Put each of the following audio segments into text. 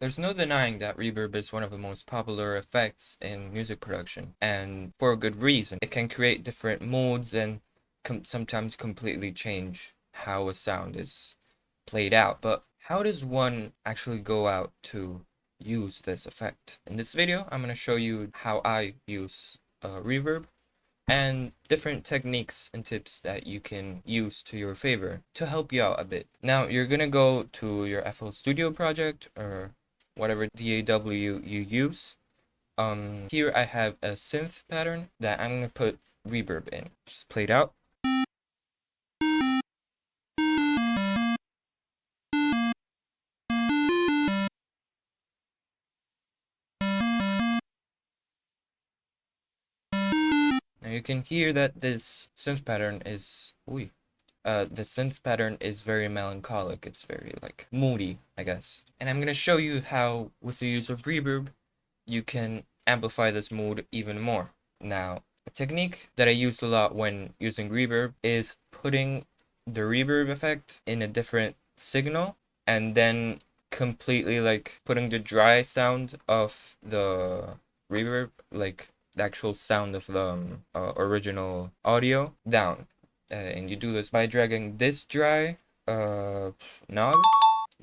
There's no denying that reverb is one of the most popular effects in music production, and for a good reason. It can create different moods and sometimes completely change how a sound is played out. But how does one actually go out to use this effect? In this video, I'm going to show you how I use reverb and different techniques and tips that you can use to your favor to help you out a bit. Now, you're gonna go to your FL Studio project or whatever DAW you use. Here I have a synth pattern that I'm gonna put reverb in. Just play it out. Now you can hear that this synth pattern is, the synth pattern is very melancholic. It's very like moody, I guess. And I'm gonna show you how, with the use of reverb, you can amplify this mood even more. Now, a technique that I use a lot when using reverb is putting the reverb effect in a different signal and then completely like putting the dry sound of the reverb, like the actual sound of the original audio, down. And you do this by dragging this dry knob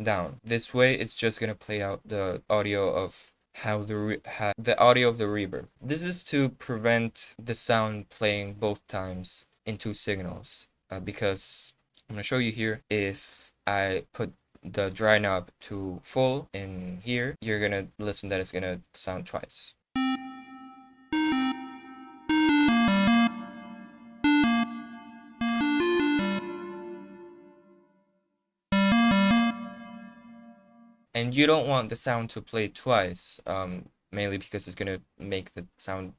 down. This way, it's just gonna play out the audio of how the audio of the reverb. This is to prevent the sound playing both times in two signals. Because I'm gonna show you here, if I put the dry knob to full in here, you're gonna listen that it's gonna sound twice. And you don't want the sound to play twice, mainly because it's gonna make the sound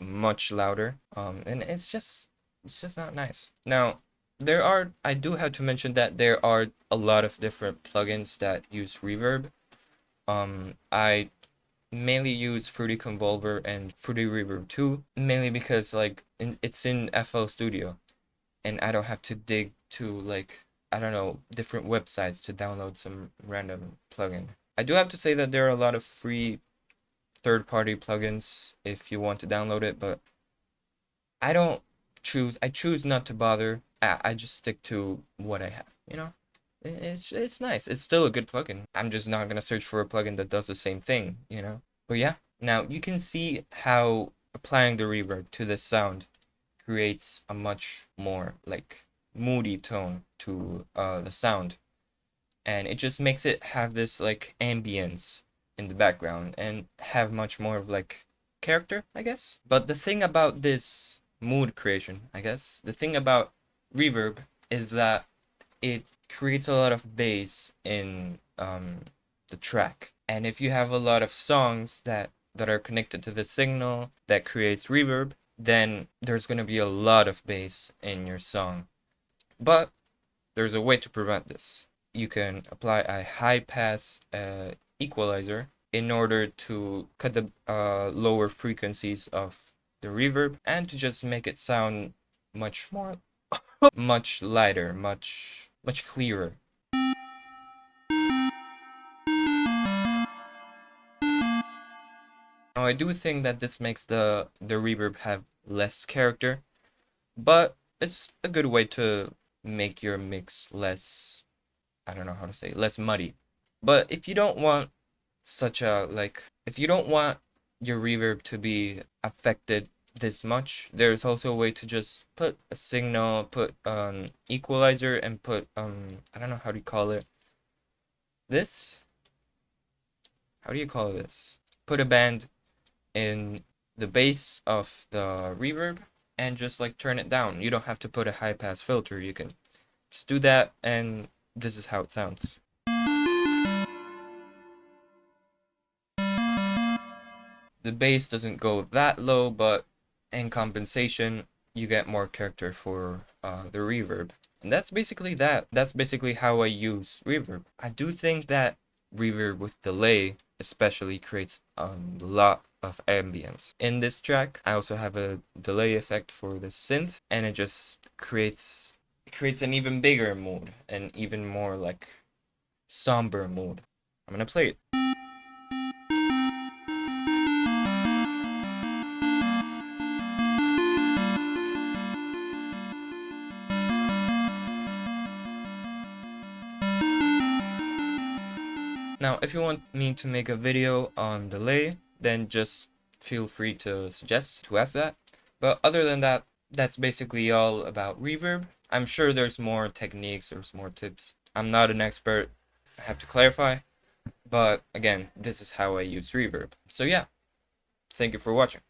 much louder. And it's just not nice. Now, I do have to mention that there are a lot of different plugins that use reverb. I mainly use Fruity Convolver and Fruity Reverb 2, mainly because like it's in FL Studio, and I don't have to dig to like, I don't know, different websites to download some random plugin. I do have to say that there are a lot of free third-party plugins if you want to download it, but I choose not to bother. I just stick to what I have, you know? It's nice. It's still a good plugin. I'm just not gonna search for a plugin that does the same thing, you know? But yeah, now you can see how applying the reverb to this sound creates a much more like moody tone to the sound, and it just makes it have this like ambience in the background and have much more of like character, I guess. But the thing about this mood creation, I guess, the thing about reverb is that it creates a lot of bass in the track. And if you have a lot of songs that are connected to the signal that creates reverb, then there's going to be a lot of bass in your song. But there's a way to prevent this. You can apply a high pass equalizer in order to cut the lower frequencies of the reverb and to just make it sound much more, much lighter, much clearer. Now, I do think that this makes the reverb have less character, but it's a good way to make your mix less, I don't know how to say, less muddy. But if you don't want such a like, if you don't want your reverb to be affected this much, there's also a way to just put a signal, put equalizer, and put I don't know how do you call it. This? How do you call this? Put a band in the base of the reverb and just like turn it down. You don't have to put a high pass filter. You can just do that, and this is how it sounds. The bass doesn't go that low, but in compensation, you get more character for the reverb. And that's basically that. That's basically how I use reverb. I do think that reverb with delay especially creates a lot of ambience. In this track, I also have a delay effect for the synth, and it just creates an even bigger mood, an even more like somber mood. I'm gonna play it. Now, if you want me to make a video on delay, then just feel free to ask that. But other than that, that's basically all about reverb. I'm sure there's more techniques, there's more tips. I'm not an expert, I have to clarify. But again, this is how I use reverb. So yeah, thank you for watching.